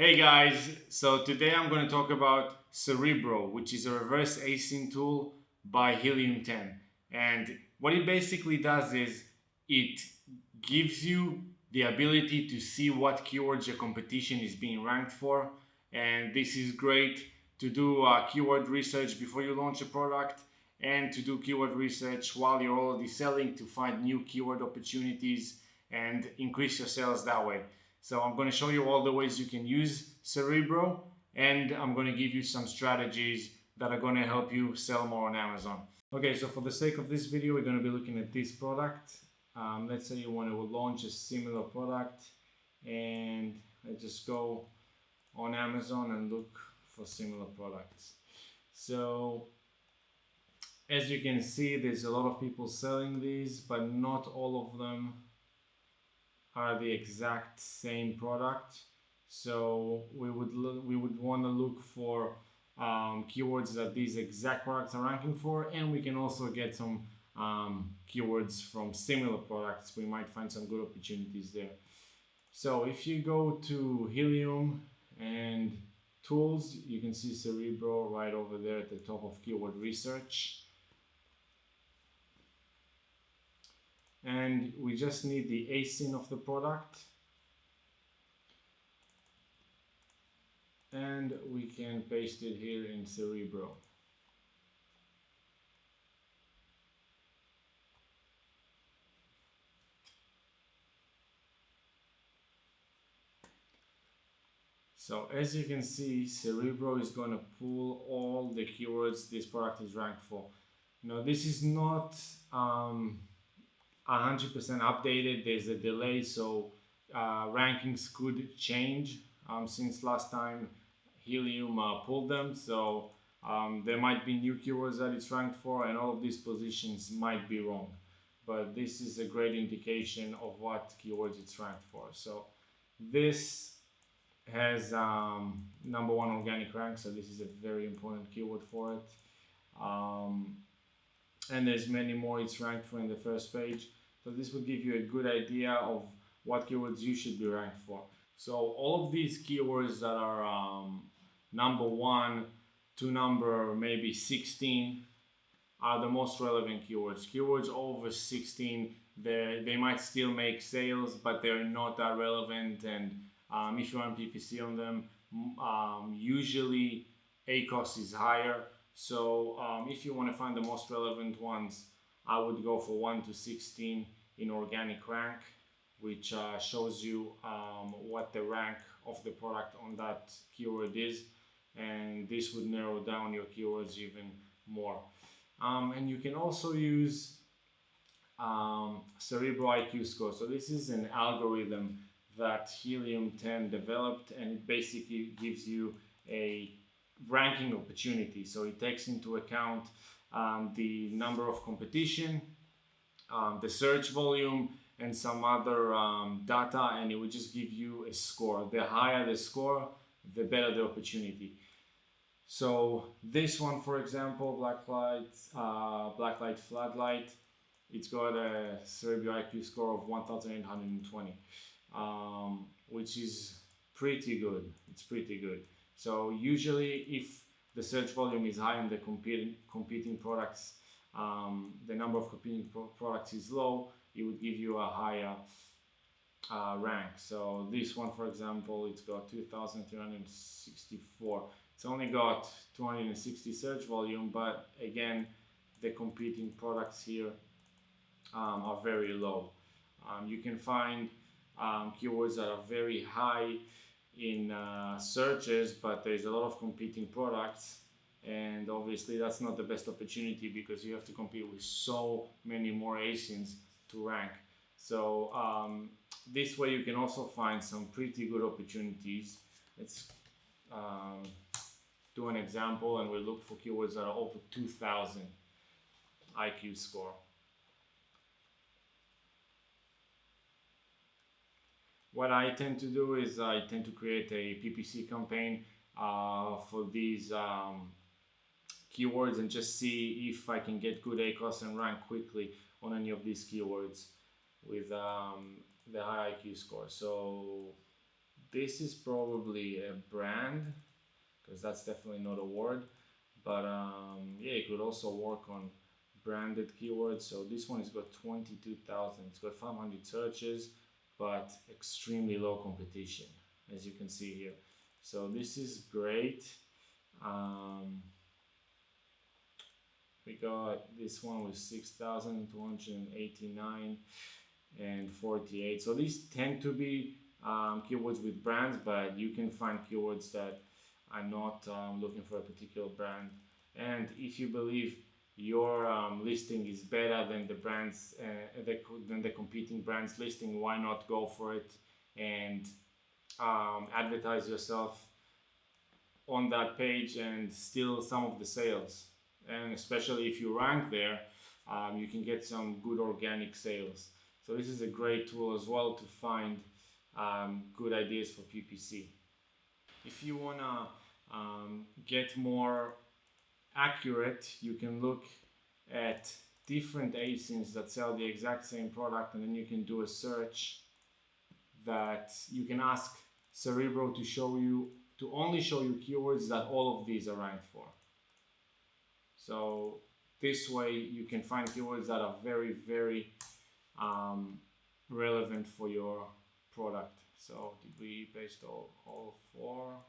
Hey guys, so today I'm going to talk about Cerebro, which is a reverse ASIN tool by Helium 10. And what it basically does is it gives you the ability to see what keywords your competition is being ranked for. And this is great to do keyword research before you launch a product and to do keyword research while you're already selling to find new keyword opportunities and increase your sales that way. So I'm going to show you all the ways you can use Cerebro, and I'm going to give you some strategies that are going to help you sell more on Amazon. Okay, so for the sake of this video, we're going to be looking at this product. Let's say you want to launch a similar product, and let's just go on Amazon and look for similar products. So as you can see, there's a lot of people selling these, but not all of them are the exact same product. So we would want to look for keywords that these exact products are ranking for, and we can also get some keywords from similar products. We might find some good opportunities there. So if you go to Helium and tools, you can see Cerebro right over there at the top of keyword research. And we just need the ASIN of the product, and we can paste it here in Cerebro. So as you can see, Cerebro is going to pull all the keywords this product is ranked for. Now this is not 100% updated. There's a delay, so rankings could change since last time Helium pulled them. So there might be new keywords that it's ranked for, and all of these positions might be wrong. But this is a great indication of what keywords it's ranked for. So this has number one organic rank, so this is a very important keyword for it. And there's many more it's ranked for in the first page. So this would give you a good idea of what keywords you should be ranked for. So all of these keywords that are number 1 to number maybe 16 are the most relevant keywords. Keywords over 16, they might still make sales, but they're not that relevant. And if you run PPC on them, usually ACoS is higher. So if you want to find the most relevant ones, I would go for 1 to 16 in organic rank, which shows you what the rank of the product on that keyword is, and this would narrow down your keywords even more. And you can also use Cerebro IQ score. So this is an algorithm that Helium 10 developed, and it basically gives you a ranking opportunity. So it takes into account the number of competition, the search volume, and some other data, and it will just give you a score. The higher the score, the better the opportunity. So this one, for example, blacklight floodlight, it's got a Cerebro IQ score of 1820, which is pretty good. It's pretty good. So usually if the search volume is high and the competing products, the number of competing products is low, it would give you a higher rank. So this one, for example, it's got 2364. It's only got 260 search volume, but again, the competing products here are very low. You can find keywords that are very high in searches, but there's a lot of competing products, and obviously that's not the best opportunity because you have to compete with so many more ASINs to rank. So this way you can also find some pretty good opportunities. Let's do an example, and we'll look for keywords that are over 2000 IQ score. What I tend to do is I tend to create a PPC campaign for these keywords and just see if I can get good ACoS and rank quickly on any of these keywords with the high IQ score. So this is probably a brand, because that's definitely not a word, but yeah, it could also work on branded keywords. So this one has got 22,000. It's got 500 searches, but extremely low competition, as you can see here. So this is great. We got this one with 6,289 and 48. So these tend to be keywords with brands, but you can find keywords that are not looking for a particular brand. And if you believe your listing is better than the brands, than the competing brands listing, why not go for it and advertise yourself on that page and steal some of the sales. And especially if you rank there, you can get some good organic sales. So this is a great tool as well to find good ideas for PPC. If you want to get more accurate, you can look at different ASINs that sell the exact same product, and then you can do a search that you can ask Cerebro to only show you keywords that all of these are ranked for. So this way you can find keywords that are very, very relevant for your product. So did we paste all four?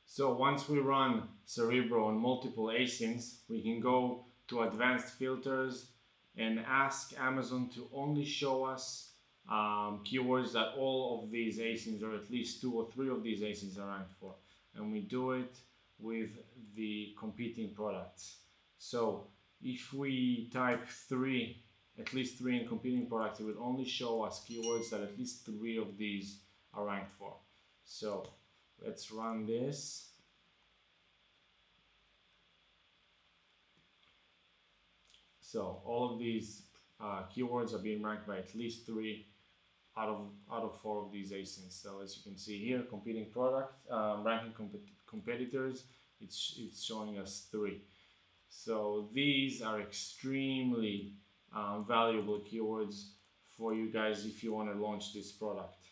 So once we run Cerebro on multiple ASINs, we can go to advanced filters and ask Amazon to only show us keywords that all of these ASINs, or at least 2 or 3 of these ASINs, are ranked for. And we do it with the competing products. So if we type at least 3 in competing products, it will only show us keywords that at least 3 of these are ranked for. So let's run this. So all of these keywords are being ranked by at least 3 out of 4 of these ASINs. So as you can see here, competing product, ranking competitors, it's showing us 3. So these are extremely valuable keywords for you guys if you want to launch this product.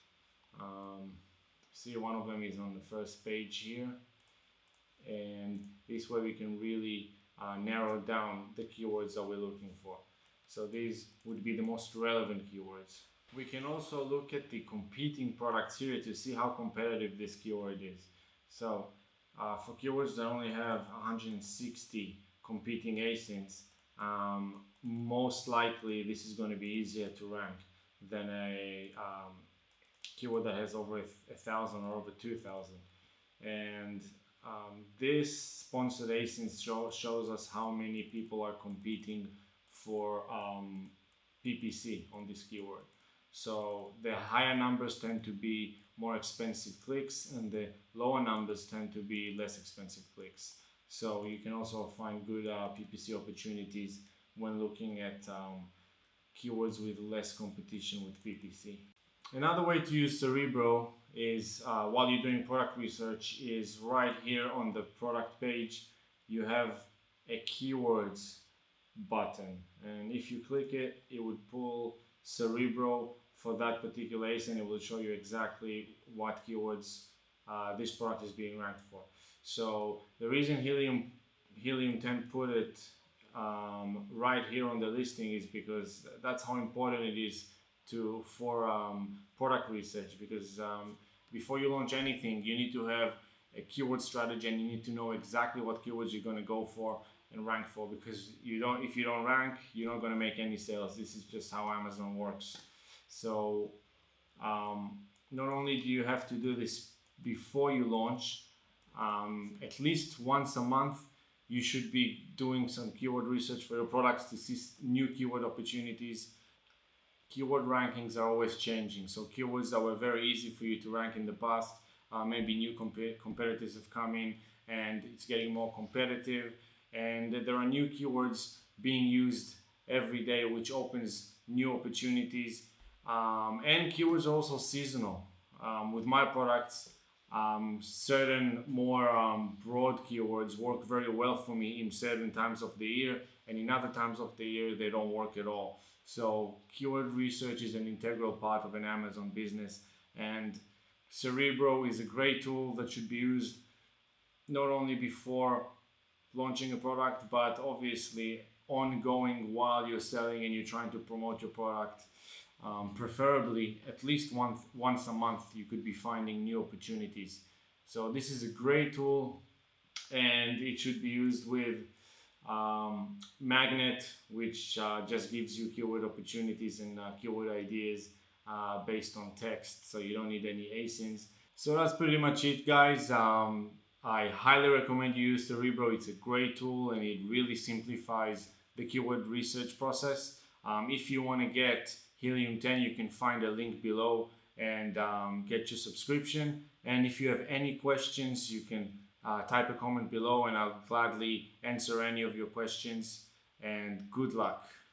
See, one of them is on the first page here, and this way we can really narrow down the keywords that we're looking for. So these would be the most relevant keywords. We can also look at the competing products here to see how competitive this keyword is. So for keywords that only have 160 competing ASINs, most likely this is going to be easier to rank than a keyword that has over 1,000 or over 2,000. And this sponsored ASIN shows us how many people are competing for PPC on this keyword. So the higher numbers tend to be more expensive clicks, and the lower numbers tend to be less expensive clicks. So you can also find good PPC opportunities when looking at keywords with less competition with PPC. Another way to use Cerebro is while you're doing product research is right here on the product page you have a keywords button, and if you click it, it would pull Cerebro for that particular ASIN. It will show you exactly what keywords this product is being ranked for. So the reason Helium 10 put it right here on the listing is because that's how important it is for product research, because before you launch anything you need to have a keyword strategy, and you need to know exactly what keywords you're going to go for and rank for, because if you don't rank, you're not going to make any sales. This is just how Amazon works. So not only do you have to do this before you launch, at least once a month you should be doing some keyword research for your products to see new keyword opportunities. Keyword rankings are always changing, so keywords that were very easy for you to rank in the past, maybe new competitors have come in and it's getting more competitive, and there are new keywords being used every day, which opens new opportunities. And keywords are also seasonal. With my products, certain more broad keywords work very well for me in certain times of the year, and in other times of the year they don't work at all. So keyword research is an integral part of an Amazon business, And Cerebro is a great tool that should be used not only before launching a product, but obviously ongoing while you're selling and you're trying to promote your product. Preferably at least once a month you could be finding new opportunities. So this is a great tool, and it should be used with Magnet, which just gives you keyword opportunities and keyword ideas based on text, so you don't need any ASINs. So that's pretty much it, guys. I highly recommend you use Cerebro. It's a great tool and it really simplifies the keyword research process. If you want to get Helium 10, you can find a link below and get your subscription. And if you have any questions, you can type a comment below and I'll gladly answer any of your questions. And good luck.